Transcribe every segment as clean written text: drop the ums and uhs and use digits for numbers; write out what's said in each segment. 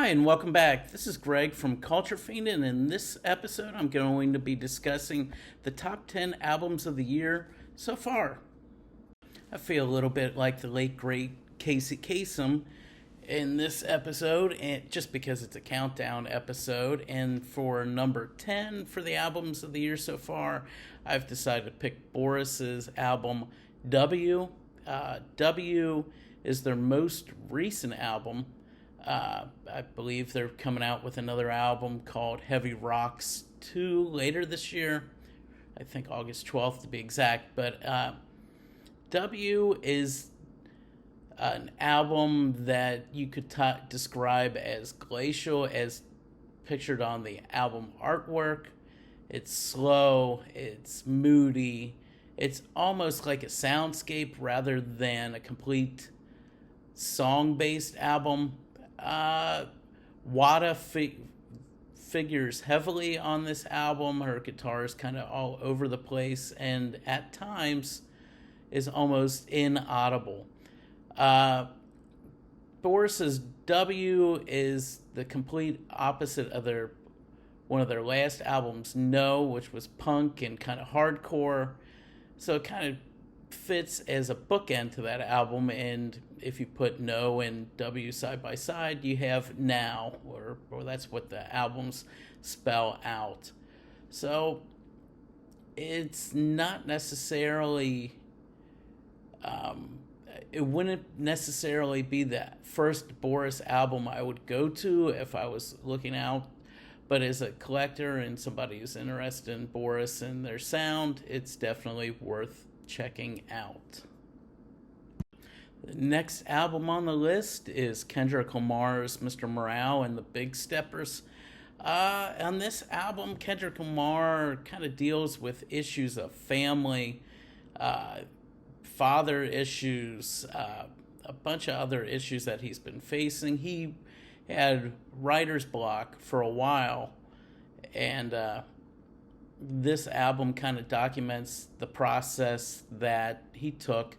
Hi, and welcome back. This is Greg from Culture Fiend, and in this episode, I'm going to be discussing the top 10 albums of the year so far. I feel a little bit like the late, great Casey Kasem in this episode, and just because it's a countdown episode. And for number 10 for the albums of the year so far, I've decided to pick Boris's album W. W is their most recent album. I believe they're coming out with another album called Heavy Rocks 2 later this year. I think August 12th to be exact. But W is an album that you could describe as glacial as pictured on the album artwork. It's slow, it's moody, it's almost like a soundscape rather than a complete song-based album. Wada figures heavily on this album. Her guitar is kind of all over the place and at times is almost inaudible. Boris's W is the complete opposite of one of their last albums, No, which was punk and kind of hardcore. So it kind of fits as a bookend to that album, and if you put No and W side by side, you have Now, or that's what the albums spell out. So it's not necessarily, it wouldn't necessarily be the first Boris album I would go to if I was looking out, but as a collector and somebody who's interested in Boris and their sound, it's definitely worth checking out. The next album on the list is Kendrick Lamar's Mr. Morale and the Big Steppers. On this album, Kendrick Lamar kind of deals with issues of family, father issues, a bunch of other issues that he's been facing. He had writer's block for a while, and this album kind of documents the process that he took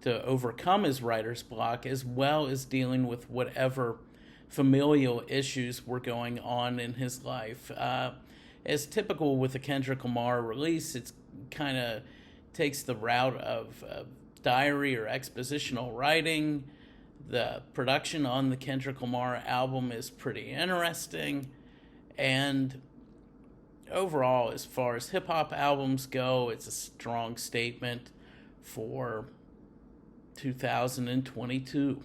to overcome his writer's block, as well as dealing with whatever familial issues were going on in his life. As typical with a Kendrick Lamar release, it's kind of takes the route of diary or expositional writing. The production on the Kendrick Lamar album is pretty interesting, and overall, as far as hip-hop albums go, it's a strong statement for 2022.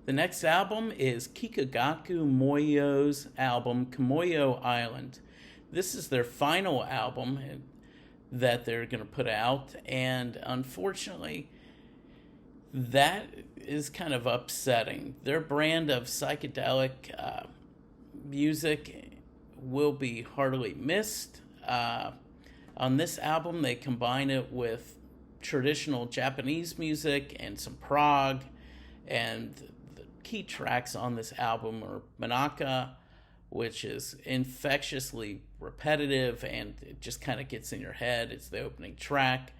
The next album is Kikagaku Moyo's album, Kumoyo Island. This is their final album that they're going to put out, and unfortunately, that is kind of upsetting. Their brand of psychedelic music will be heartily missed. On this album, they combine it with traditional Japanese music and some prog, and the key tracks on this album are Manaka, which is infectiously repetitive and it just kind of gets in your head. It's the opening track,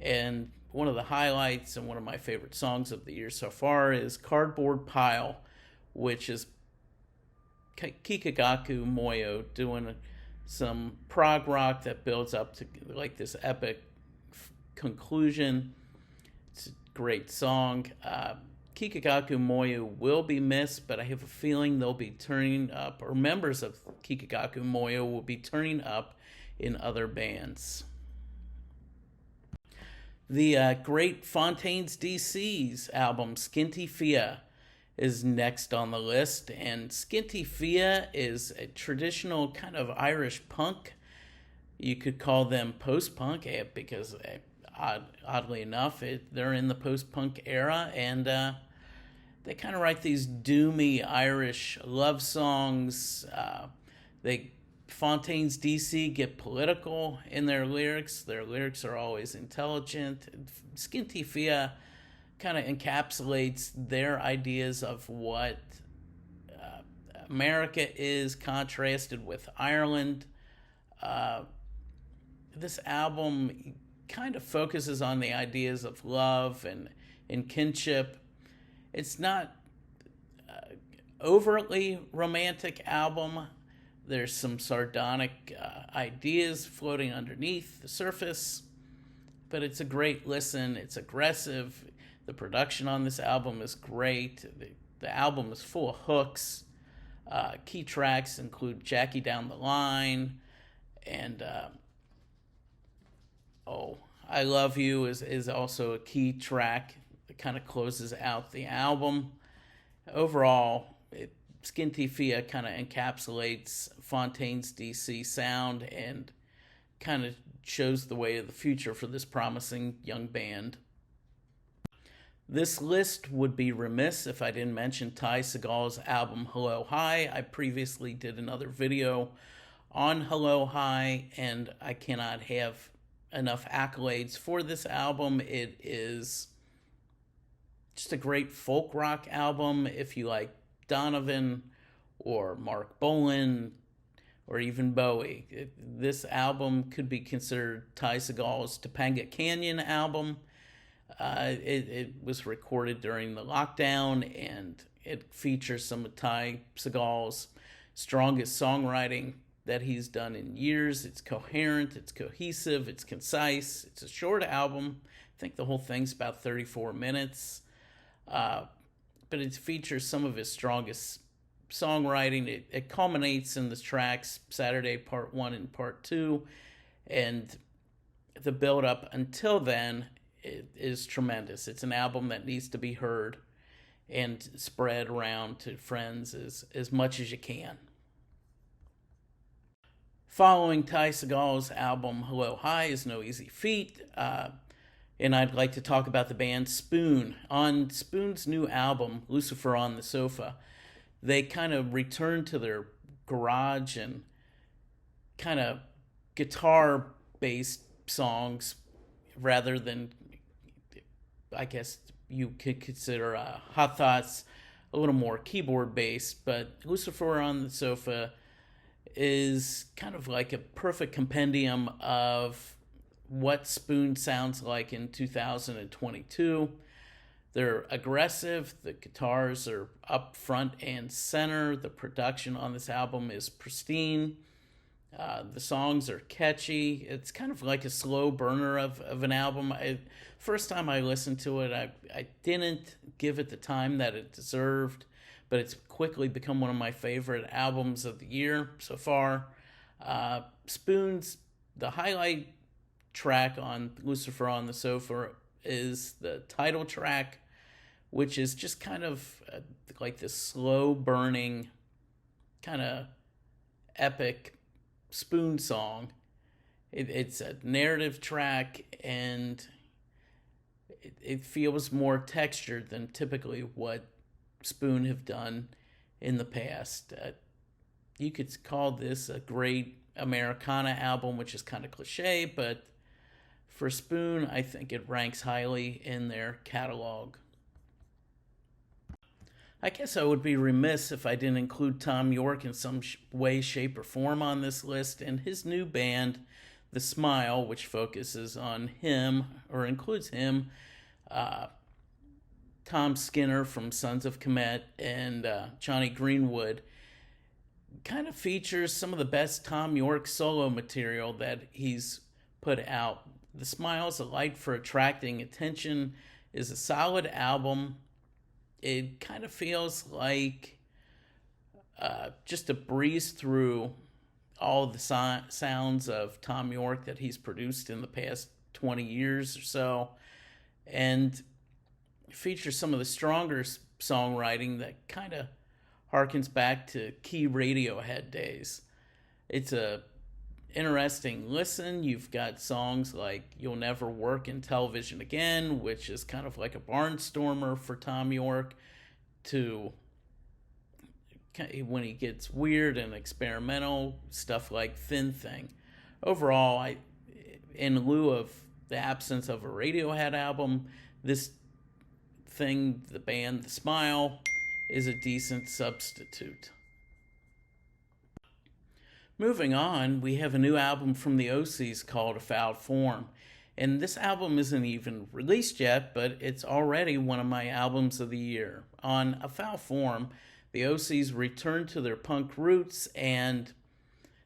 and one of the highlights and one of my favorite songs of the year so far is Cardboard Pile, which is Kikagaku Moyo doing some prog rock that builds up to like this epic conclusion. It's a great song. Kikagaku Moyo will be missed, but I have a feeling they'll be turning up, or members of Kikagaku Moyo will be turning up in other bands. The great Fontaines D.C.'s album, Skinty Fia, is next on the list, and Skinty Fia is a traditional kind of Irish punk. You could call them post-punk because oddly enough, they're in the post-punk era, and they kind of write these doomy Irish love songs. Fontaines D.C. get political in their lyrics. Their lyrics are always intelligent. Skinty Fia kind of encapsulates their ideas of what America is contrasted with Ireland. This album kind of focuses on the ideas of love and kinship. It's not overtly romantic album. There's some sardonic ideas floating underneath the surface, but it's a great listen. It's aggressive. The production on this album is great. The album is full of hooks. Key tracks include Jackie Down the Line and I Love You is also a key track that kind of closes out the album. Overall, Skinty Fia kind of encapsulates Fontaines D.C. sound and kind of shows the way of the future for this promising young band. This list would be remiss if I didn't mention Ty Segall's album Hello High. I previously did another video on Hello High, and I cannot have enough accolades for this album. It is just a great folk rock album. If you like Donovan or Mark Bolan or even Bowie, this album could be considered Ty Segall's Topanga Canyon album. It was recorded during the lockdown, and it features some of Ty Segall's strongest songwriting that he's done in years. It's coherent, it's cohesive, it's concise. It's a short album. I think the whole thing's about 34 minutes. But it features some of his strongest songwriting. It culminates in the tracks Saturday Part 1 and Part 2, and the build-up until then is tremendous. It's an album that needs to be heard and spread around to friends as much as you can. Following Ty Segall's album Hello High is no easy feat, and I'd like to talk about the band Spoon. On Spoon's new album, Lucifer on the Sofa, they kind of return to their garage and kind of guitar-based songs rather than, I guess you could consider Hot Thoughts a little more keyboard-based, but Lucifer on the Sofa is kind of like a perfect compendium of what Spoon sounds like in 2022. They're aggressive, the guitars are up front and center, the production on this album is pristine, the songs are catchy. It's kind of like a slow burner of an album. First time I listened to it, I didn't give it the time that it deserved, but it's quickly become one of my favorite albums of the year so far. Spoon's, the highlight track on Lucifer on the Sofa is the title track, which is just kind of like this slow burning, kind of epic Spoon song. It's a narrative track, and it feels more textured than typically what Spoon have done in the past. You could call this a great Americana album, which is kind of cliche, but for Spoon, I think it ranks highly in their catalog. I guess I would be remiss if I didn't include Thom Yorke in some way, shape, or form on this list, and his new band, The Smile, which focuses on him, or includes him, Tom Skinner from Sons of Kemet, and Johnny Greenwood, kind of features some of the best Thom Yorke solo material that he's put out. The Smile is a light for attracting attention, is a solid album. It kind of feels like just a breeze through all the sounds of Thom Yorke that he's produced in the past 20 years or so, and features some of the stronger songwriting that kind of harkens back to key Radiohead days. It's a interesting listen. You've got songs like You'll Never Work in Television Again, which is kind of like a barnstormer for Thom Yorke, to when he gets weird and experimental, stuff like Thin Thing. Overall, in lieu of the absence of a Radiohead album, this thing, the band The Smile, is a decent substitute. Moving on, we have a new album from the Osees called A Foul Form. And this album isn't even released yet, but it's already one of my albums of the year. On A Foul Form, The Osees return to their punk roots, and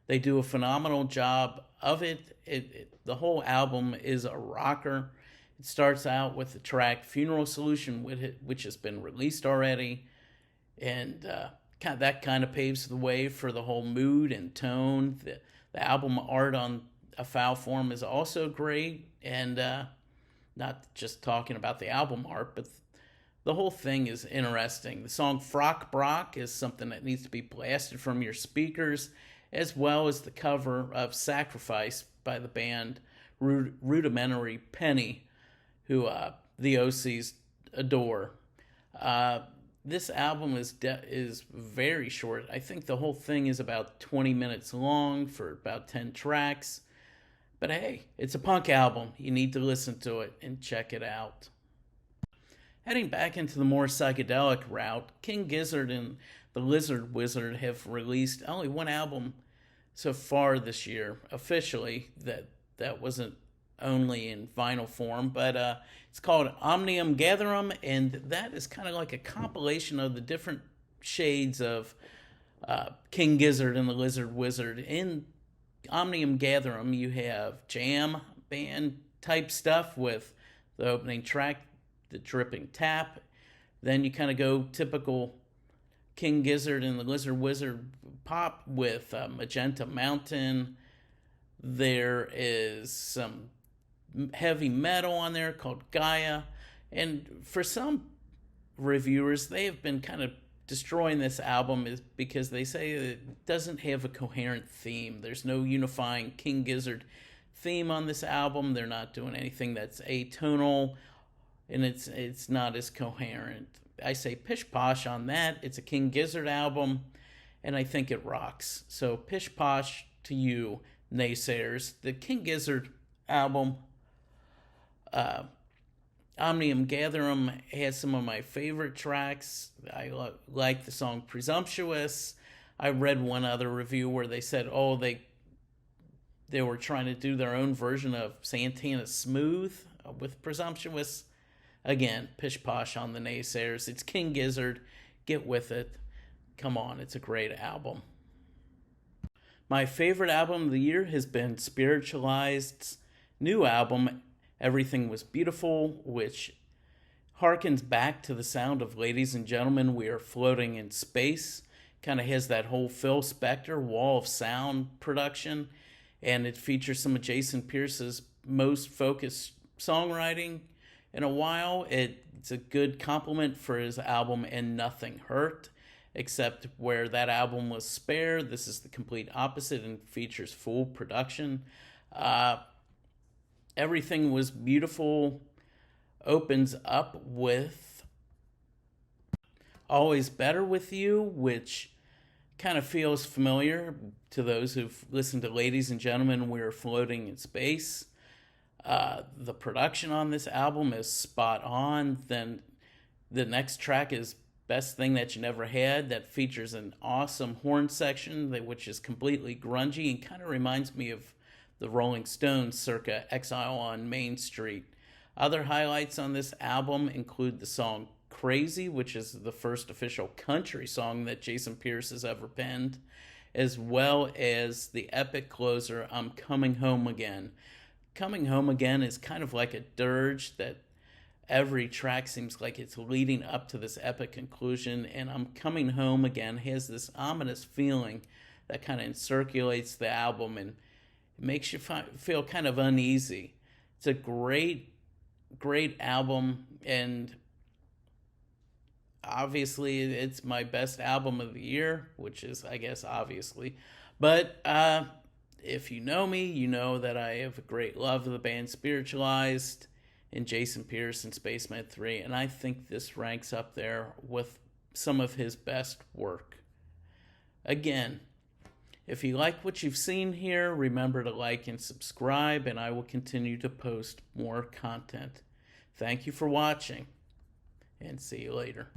they do a phenomenal job of it. The whole album is a rocker. It starts out with the track Funeral Solution, which has been released already. And that kind of paves the way for the whole mood and tone. The album art on A Foul Form is also great. And not just talking about the album art, but the whole thing is interesting. The song Frock Brock is something that needs to be blasted from your speakers, as well as the cover of Sacrifice by the band Rudimentary Penny, who the Osees adore. This album is very short. I think the whole thing is about 20 minutes long for about 10 tracks. But hey, it's a punk album. You need to listen to it and check it out. Heading back into the more psychedelic route, King Gizzard and the Lizard Wizard have released only one album so far this year, officially, that wasn't only in vinyl form, but it's called Omnium Gatherum, and that is kind of like a compilation of the different shades of King Gizzard and the Lizard Wizard. In Omnium Gatherum, you have jam band type stuff with the opening track, the Dripping Tap. Then you kind of go typical King Gizzard and the Lizard Wizard pop with Magenta Mountain. There is some heavy metal on there called Gaia. And for some reviewers, they have been kind of destroying this album because they say it doesn't have a coherent theme. There's no unifying King Gizzard theme on this album. They're not doing anything that's atonal, and it's not as coherent. I say pish posh on that. It's a King Gizzard album, and I think it rocks. So pish posh to you, naysayers. The King Gizzard album, Omnium Gatherum, has some of my favorite tracks. I like the song Presumptuous. I read one other review where they said, they were trying to do their own version of Santana Smooth with Presumptuous. Again, pish posh on the naysayers. It's King Gizzard. Get with it. Come on, it's a great album. My favorite album of the year has been Spiritualized's new album, Everything Was Beautiful, which harkens back to the sound of Ladies and Gentlemen, We Are Floating in Space. Kind of has that whole Phil Spector wall of sound production, and it features some of Jason Pierce's most focused songwriting in a while. It's a good compliment for his album And Nothing Hurt, except where that album was spare, this is the complete opposite and features full production. Everything Was Beautiful opens up with Always Better With You, which kind of feels familiar to those who've listened to Ladies and Gentlemen, We're Floating in Space. The production on this album is spot on. Then the next track is Best Thing That You Never Had, that features an awesome horn section which is completely grungy and kind of reminds me of the Rolling Stones circa Exile on Main Street. Other highlights on this album include the song Crazy, which is the first official country song that Jason Pierce has ever penned, as well as the epic closer, I'm Coming Home Again. Coming Home Again is kind of like a dirge that every track seems like it's leading up to this epic conclusion, and I'm Coming Home Again has this ominous feeling that kind of encirculates the album and it makes you feel kind of uneasy. It's a great album, and obviously it's my best album of the year, which is, I guess, obviously. But if you know me, you know that I have a great love of the band Spiritualized and Jason Pierce and Spaceman 3, and I think this ranks up there with some of his best work. Again, if you like what you've seen here, remember to like and subscribe, and I will continue to post more content. Thank you for watching, and see you later.